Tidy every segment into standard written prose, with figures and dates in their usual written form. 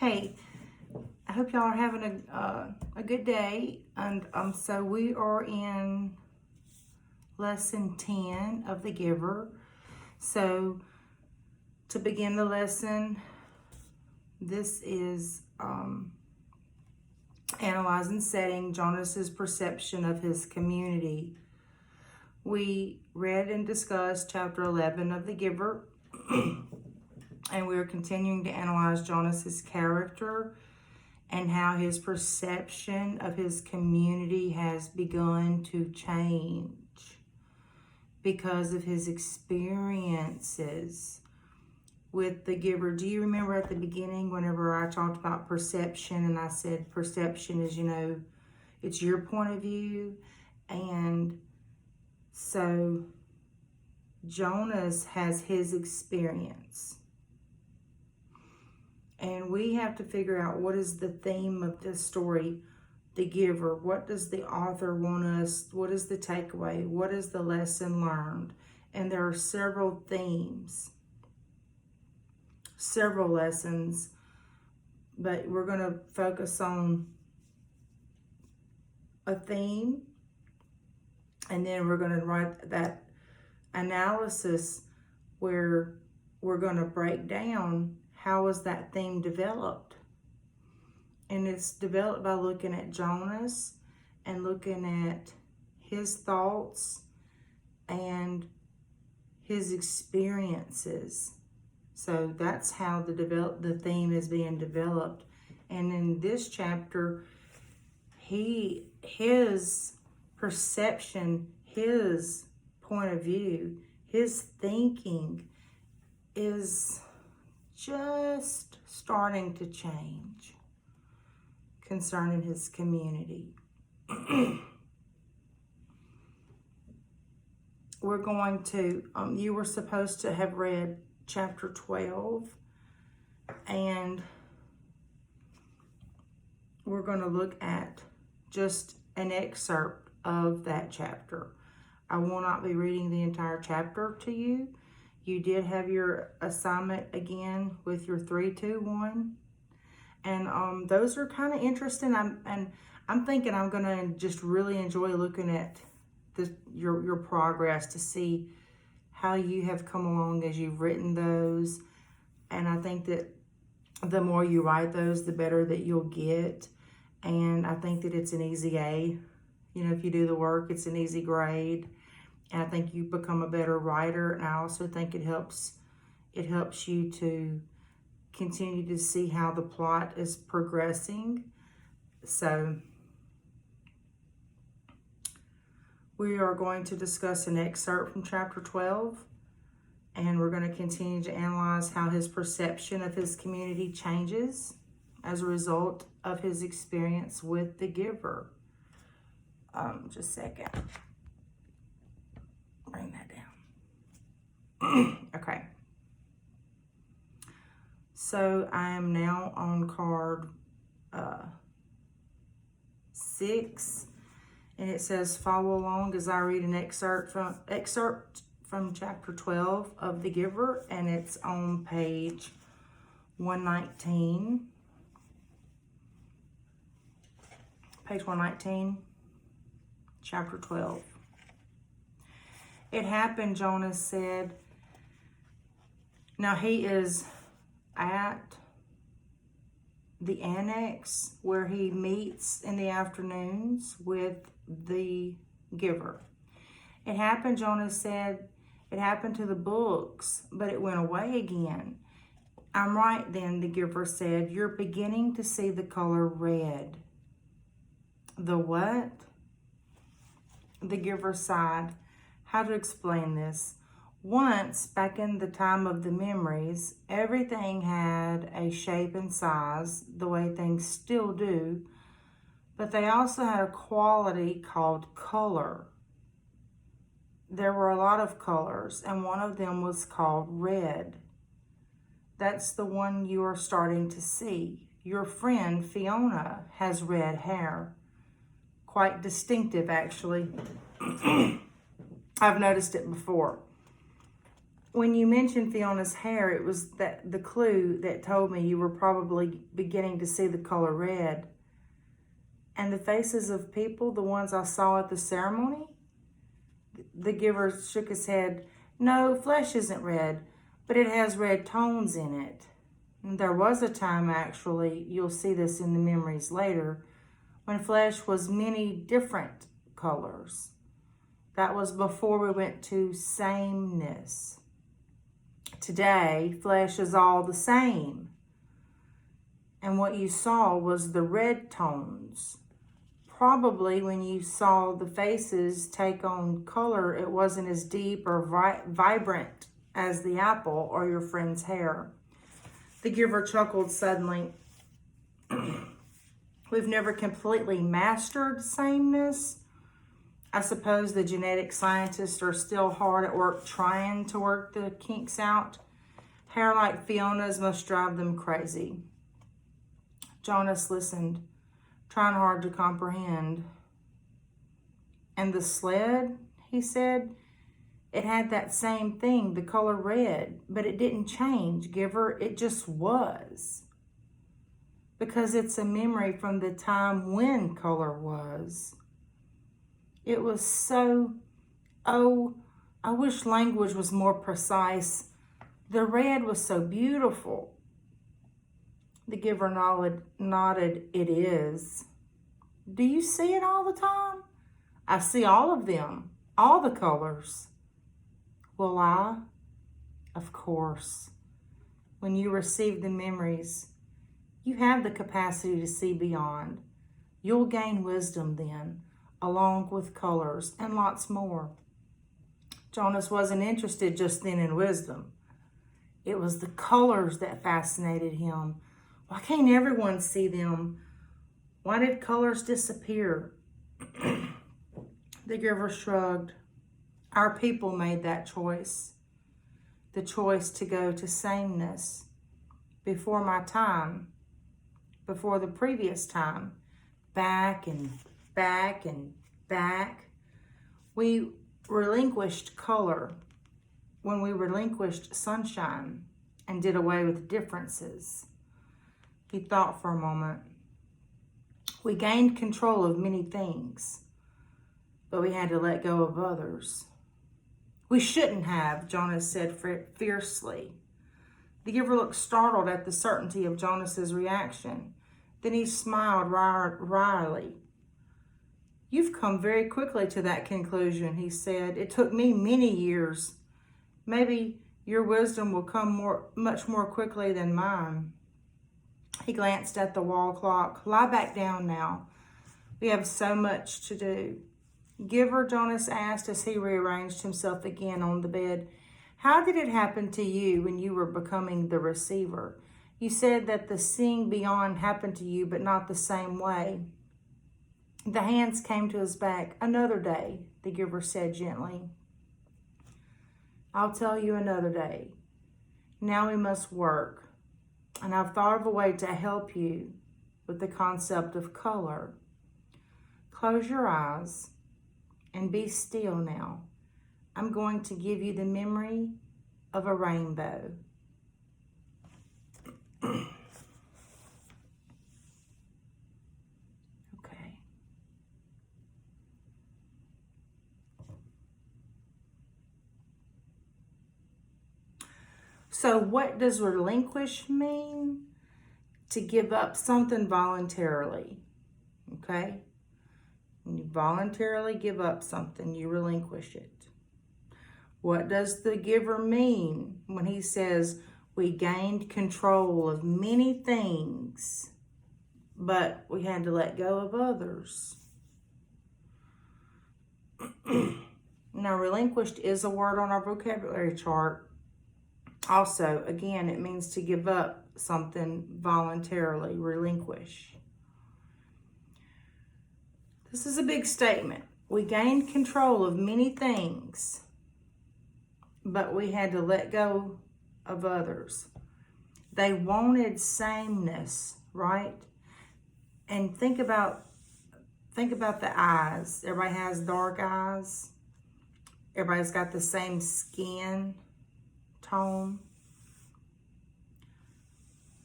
Hey, I hope y'all are having a good day. And so we are in lesson 10 of the Giver. So to begin the lesson, this is analyzing setting Jonas's perception of his community. We read and discussed chapter 11 of the Giver, and we are continuing to analyze Jonas's character and how his perception of his community has begun to change because of his experiences with the Giver. Do you remember at the beginning whenever I talked about perception and I said perception is, it's your point of view? And so Jonas has his experience. And we have to figure out what is the theme of this story, the Giver. What does the author want us, what is the takeaway? What is the lesson learned? And there are several themes, several lessons, but we're going to focus on a theme, and then we're going to write that analysis where we're going to break down how was that theme developed. And it's developed by looking at Jonas and looking at his thoughts and his experiences. So that's how the theme is being developed. And in this chapter, his perception, his point of view, his thinking is just starting to change concerning his community. We're going to, you were supposed to have read chapter 12, and we're going to look at just an excerpt of that chapter. I will not be reading the entire chapter to you. You did have your assignment again with your 3, 2, 1. And those are kind of interesting. I'm thinking I'm going to just really enjoy looking at your progress to see how you have come along as you've written those. And I think that the more you write those, the better that you'll get. And I think that it's an easy A. If you do the work, it's an easy grade. And I think you become a better writer. And I also think it helps you to continue to see how the plot is progressing. So we are going to discuss an excerpt from chapter 12. And we're going to continue to analyze how his perception of his community changes as a result of his experience with the Giver. Just a second. Bring that down. Okay. So I am now on card 6, and it says follow along as I read an excerpt from chapter 12 of the Giver, and it's on page 119. Page 119, chapter 12. It happened, Jonas said. Now he is at the annex where he meets in the afternoons with the Giver. It happened, Jonas said. It happened to the books, but it went away again. I'm right then, the Giver said. You're beginning to see the color red. The what? The Giver sighed. How to explain this? Once, back in the time of the memories, everything had a shape and size, the way things still do, but they also had a quality called color. There were a lot of colors, and one of them was called red. That's the one you are starting to see. Your friend Fiona has red hair. Quite distinctive, actually. I've noticed it before. when you mentioned Fiona's hair, it was that the clue that told me you were probably beginning to see the color red. And the faces of people, the ones I saw at the ceremony, the giver shook his head. No, flesh isn't red, but it has red tones in it. And there was a time, actually, you'll see this in the memories later, when flesh was many different colors. That was before we went to sameness. Today, flesh is all the same. And what you saw was the red tones. Probably when you saw the faces take on color, it wasn't as deep or vibrant as the apple or your friend's hair. The giver chuckled suddenly. We've never completely mastered sameness. I suppose the genetic scientists are still hard at work trying to work the kinks out. Hair like Fiona's must drive them crazy. Jonas listened, trying hard to comprehend. And the sled, he said, it had that same thing, the color red, but it didn't change, Giver. It just was. Because it's a memory from the time when color was. It was so, I wish language was more precise. The red was so beautiful. The giver nodded, it is. Do you see it all the time? I see all of them, all the colors. Will I? Of course. When you receive the memories, you have the capacity to see beyond. You'll gain wisdom then, along with colors and lots more. Jonas wasn't interested just then in wisdom. It was the colors that fascinated him. Why can't everyone see them? Why did colors disappear? The giver shrugged. Our people made that choice. The choice to go to sameness. Before my time. Before the previous time. Back and back and back. We relinquished color when we relinquished sunshine and did away with differences. He thought for a moment. We gained control of many things, but we had to let go of others. We shouldn't have, Jonas said fiercely. The giver looked startled at the certainty of Jonas's reaction. Then he smiled wryly. You've come very quickly to that conclusion, he said. It took me many years. Maybe your wisdom will come much more quickly than mine. He glanced at the wall clock. Lie back down now. We have so much to do. Giver, Jonas asked as he rearranged himself again on the bed. How did it happen to you when you were becoming the receiver? You said that the seeing beyond happened to you, but not the same way. The hands came to his back. Another day, the giver said gently. I'll tell you another day. Now we must work. And I've thought of a way to help you with the concept of color. Close your eyes and be still now. I'm going to give you the memory of a rainbow. Okay. So what does relinquish mean? To give up something voluntarily. Okay? When you voluntarily give up something, you relinquish it. What does the giver mean when he says we gained control of many things, but we had to let go of others? Now, relinquished is a word on our vocabulary chart. Also, again, it means to give up something voluntarily, relinquish. This is a big statement. We gained control of many things, but we had to let go of others. They wanted sameness, right? And think about the eyes. Everybody has dark eyes. Everybody's got the same skin. tone.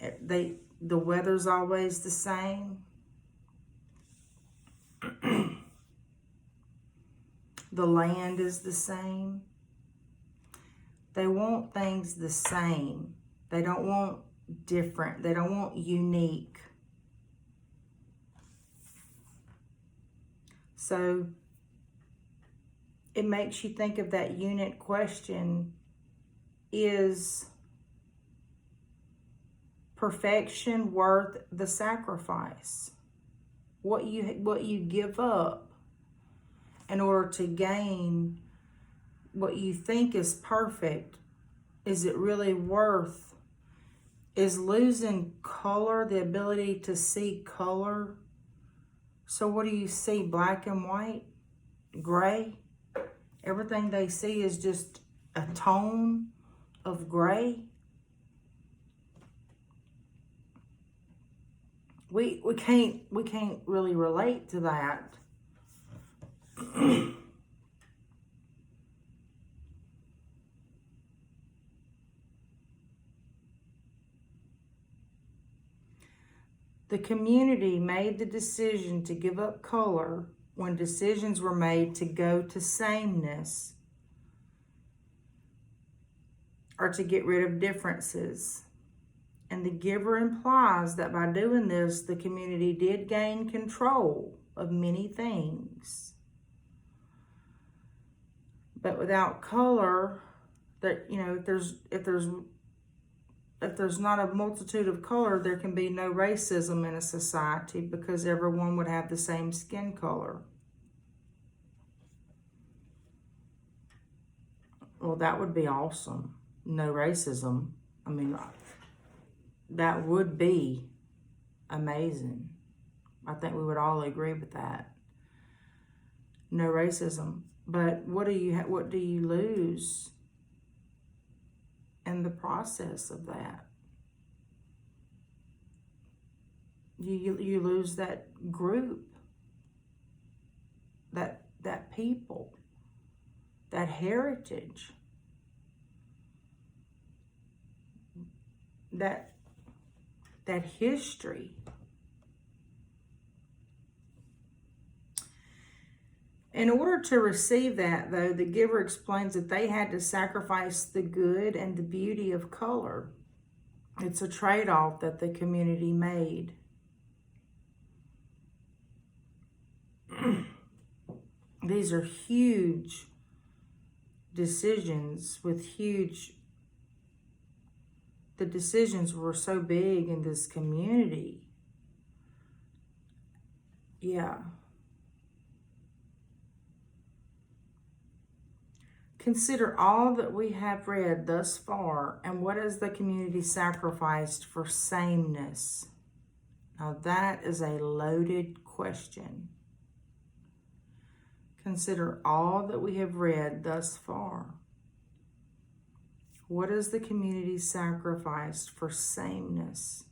The weather's always the same. The land is the same. They want things the same. They don't want different. They don't want unique. So it makes you think of that unit question: is perfection worth the sacrifice? What you give up in order to gain what you think is perfect, is it really worth? Is losing color, the ability to see color? So what do you see? Black and white? Gray? Everything they see is just a tone of gray? We can't really relate to that. The community made the decision to give up color when decisions were made to go to sameness, or to get rid of differences. And the giver implies that by doing this, the community did gain control of many things. But without color, that, you know, if there's not a multitude of color, there can be no racism in a society, because everyone would have the same skin color. Well, that would be awesome. No racism. I mean, that would be amazing. I think we would all agree with that. No racism. But what do you lose in the process of that? You lose that group, that people, that heritage, that history. In order to receive that, though, the giver explains that they had to sacrifice the good and the beauty of color. It's a trade-off that the community made. These are huge decisions with huge... The decisions were so big in this community. Yeah. Consider all that we have read thus far, and what has the community sacrificed for sameness? Now that is a loaded question. Consider all that we have read thus far. What has the community sacrificed for sameness?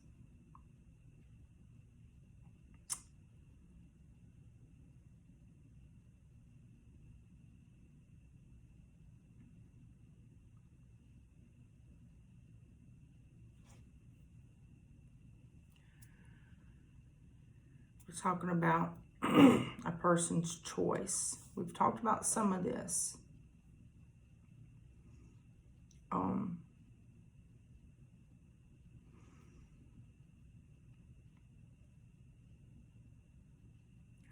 We're talking about a person's choice. We've talked about some of this.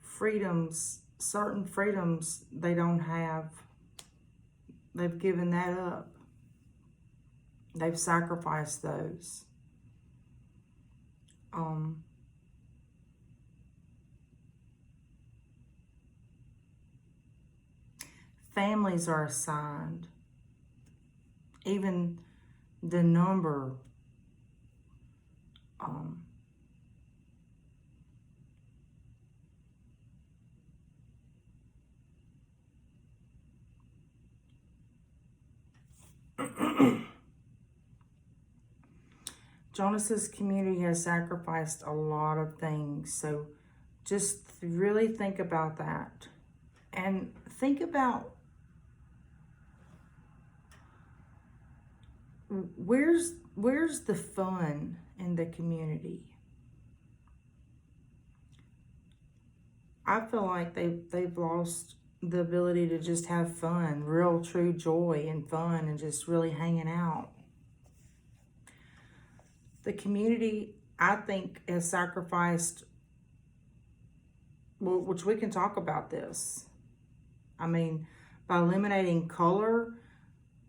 Freedoms, certain freedoms they don't have. They've given that up. They've sacrificed those. Families are assigned. Even the number. Jonas's community has sacrificed a lot of things. So just really think about that. And think about where's the fun in the community? I feel like they've lost the ability to just have fun, real true joy and fun, and just really hanging out. The community, I think, has sacrificed, well, which we can talk about this. I mean, by eliminating color,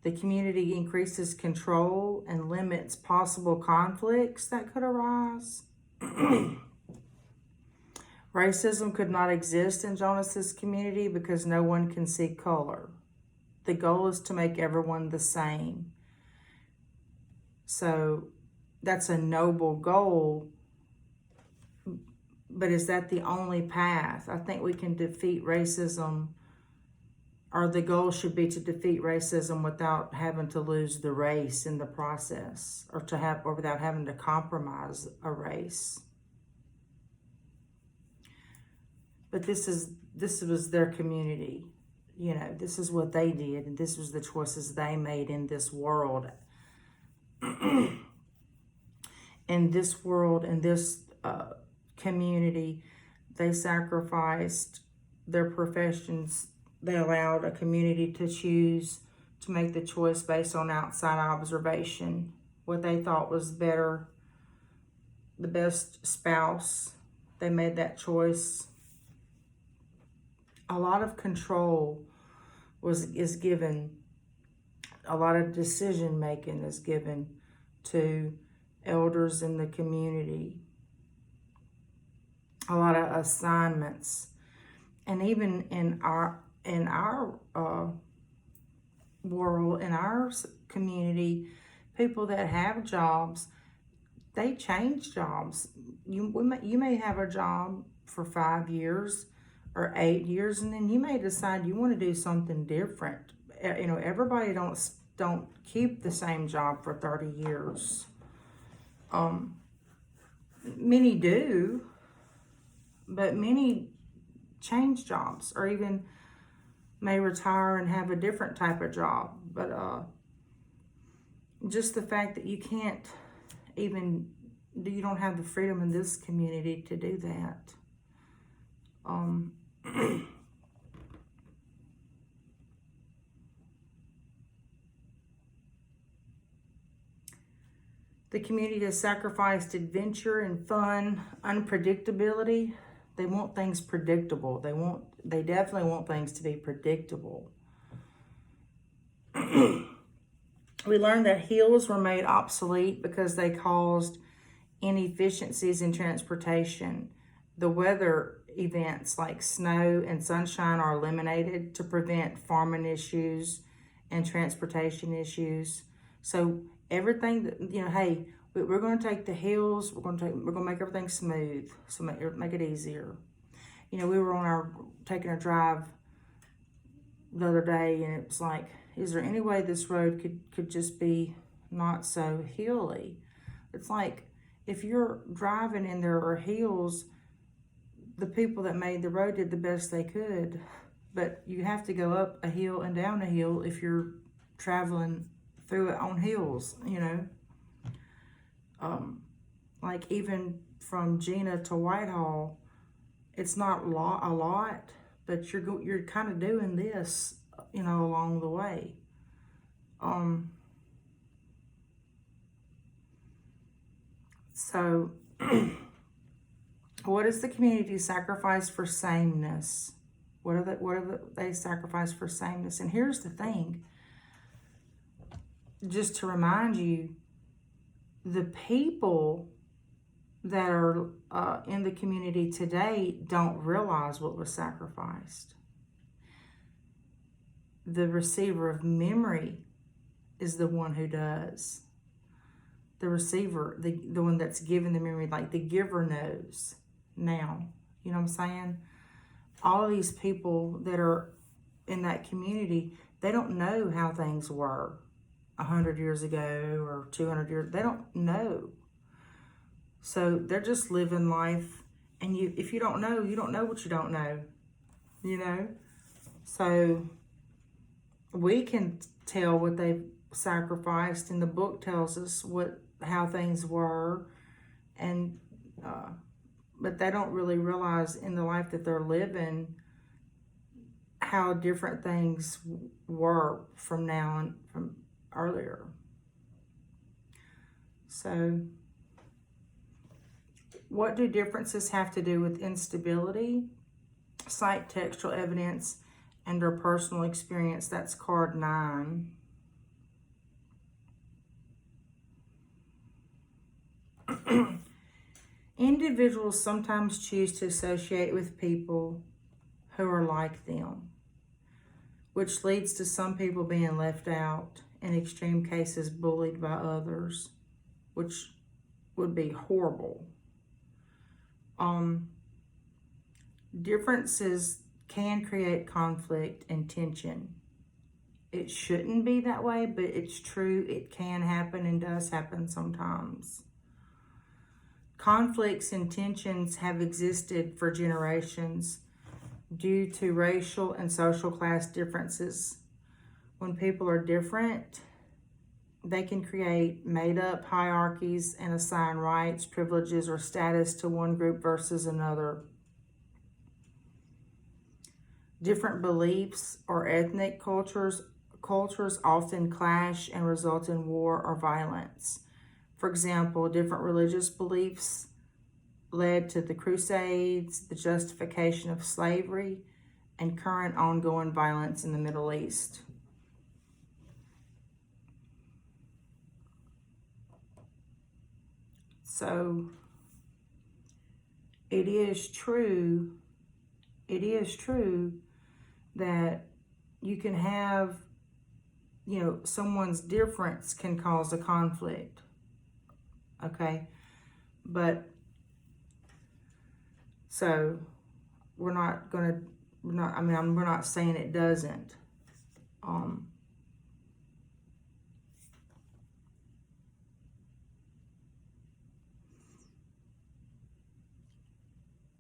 the community increases control and limits possible conflicts that could arise. Racism could not exist in Jonas's community because no one can see color. The goal is to make everyone the same. So that's a noble goal, but is that the only path? I think we can defeat racism, or the goal should be to defeat racism without having to lose the race in the process, or without having to compromise a race. But this was their community. You know, this is what they did, and this was the choices they made in this world. In this world, in this community, they sacrificed their professions. They allowed a community to choose to make the choice based on outside observation, what they thought was better, the best spouse. They made that choice. A lot of control is given, a lot of decision making is given to elders in the community, a lot of assignments. And even in our world, in our community, people that have jobs, they change jobs. You may have a job for 5 years or 8 years, and then you may decide you want to do something different. You know, everybody don't keep the same job for 30 years. Many do, but many change jobs, or even may retire and have a different type of job. But just the fact that you don't have the freedom in this community to do that. The community has sacrificed adventure and fun, unpredictability. They want things predictable. They definitely want things to be predictable. We learned that hills were made obsolete because they caused inefficiencies in transportation. The weather events like snow and sunshine are eliminated to prevent farming issues and transportation issues. So everything that, hey, we're going to take the hills, we're going to make everything smooth, so make it easier. We were taking a drive the other day, and it was like, is there any way this road could just be not so hilly? It's like, if you're driving and there are hills, the people that made the road did the best they could, but you have to go up a hill and down a hill if you're traveling through it on hills, like even from Gina to Whitehall, it's not a lot, but you're kind of doing this, along the way. So what is the community sacrifice for sameness? What are they sacrifice for sameness? And here's the thing, just to remind you, the people that are in the community today don't realize what was sacrificed. The receiver of memory is the one who does. The receiver, the one that's giving the memory, like the giver knows now. You know what I'm saying? All of these people that are in that community, they don't know how things were 100 years ago or 200 years. They don't know. So they're just living life, and if you don't know, you don't know what you don't know, So we can tell what sacrificed, and the book tells us how things were, and but they don't really realize in the life that they're living how different things were from now and from earlier. So, what do differences have to do with instability? Cite textual evidence and or personal experience. That's card 9. Individuals sometimes choose to associate with people who are like them, which leads to some people being left out, in extreme cases bullied by others, which would be horrible. Differences can create conflict and tension. It shouldn't be that way, but it's true. It can happen and does happen sometimes. Conflicts and tensions have existed for generations due to racial and social class differences. When people are different, they can create made-up hierarchies and assign rights, privileges, or status to one group versus another. Different beliefs or ethnic cultures often clash and result in war or violence. For example, different religious beliefs led to the Crusades, the justification of slavery, and current ongoing violence in the Middle East. So, it is true that you can have, someone's difference can cause a conflict. Okay? But, so, we're not saying it doesn't.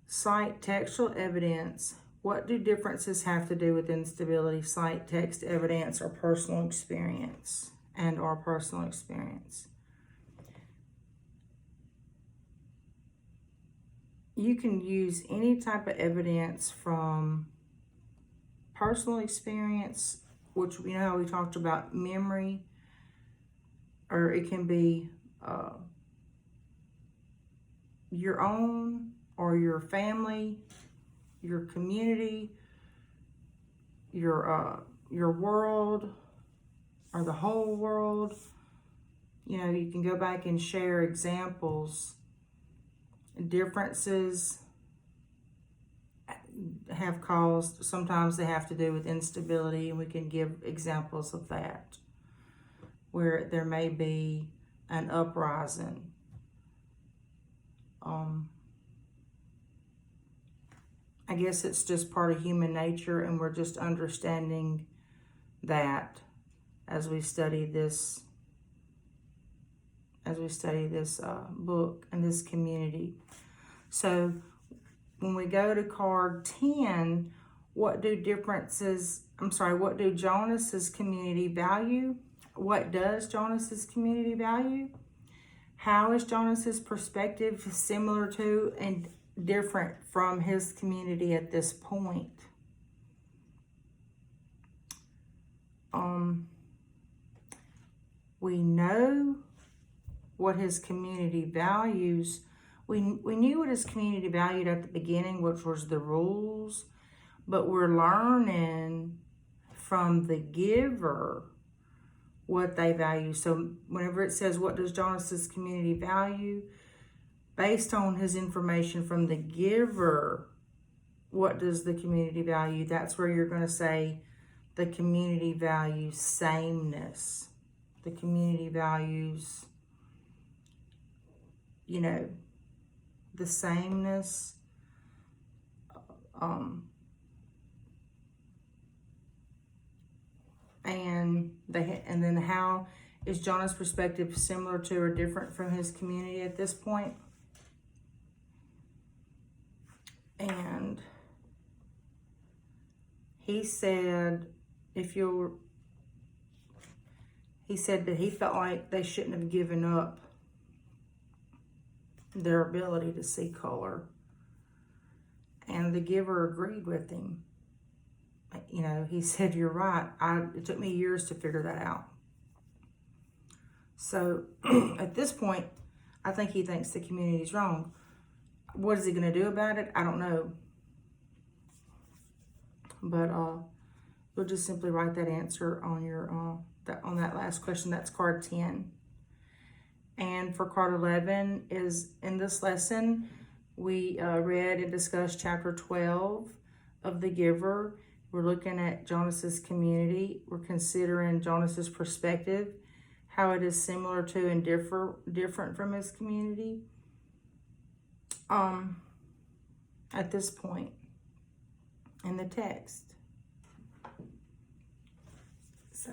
Cite textual evidence. What do differences have to do with instability? Cite text evidence or personal experience or personal experience. You can use any type of evidence from personal experience, which we know we talked about memory, or it can be your own or your family, your community, your world, or the whole world. You can go back and share examples. Differences have caused, sometimes they have to do with instability, and we can give examples of that, where there may be an uprising. I guess it's just part of human nature, and we're just understanding that as we study this book and this community. So when we go to card 10, what do Jonas's community value? What does Jonas's community value? How is Jonas's perspective similar to and different from his community at this point? We know what his community values. We knew what his community valued at the beginning, which was the rules, but we're learning from the giver what they value. So whenever it says, what does Jonas's community value? Based on his information from the giver, what does the community value? That's where you're going to say the community values sameness. The community values, the sameness. And then how is Jonah's perspective similar to or different from his community at this point? And he said, he said that he felt like they shouldn't have given up their ability to see color. And the giver agreed with him. You know, he said, you're right. It took me years to figure that out. So at this point, I think he thinks the community's wrong. What is he going to do about it? I don't know. But you'll just simply write that answer on your on that last question. That's card 10. And for card 11 is in this lesson, we read and discussed chapter 12 of The Giver. We're looking at Jonas's community. We're considering Jonas's perspective, how it is similar to and different from his community. At this point in the text. So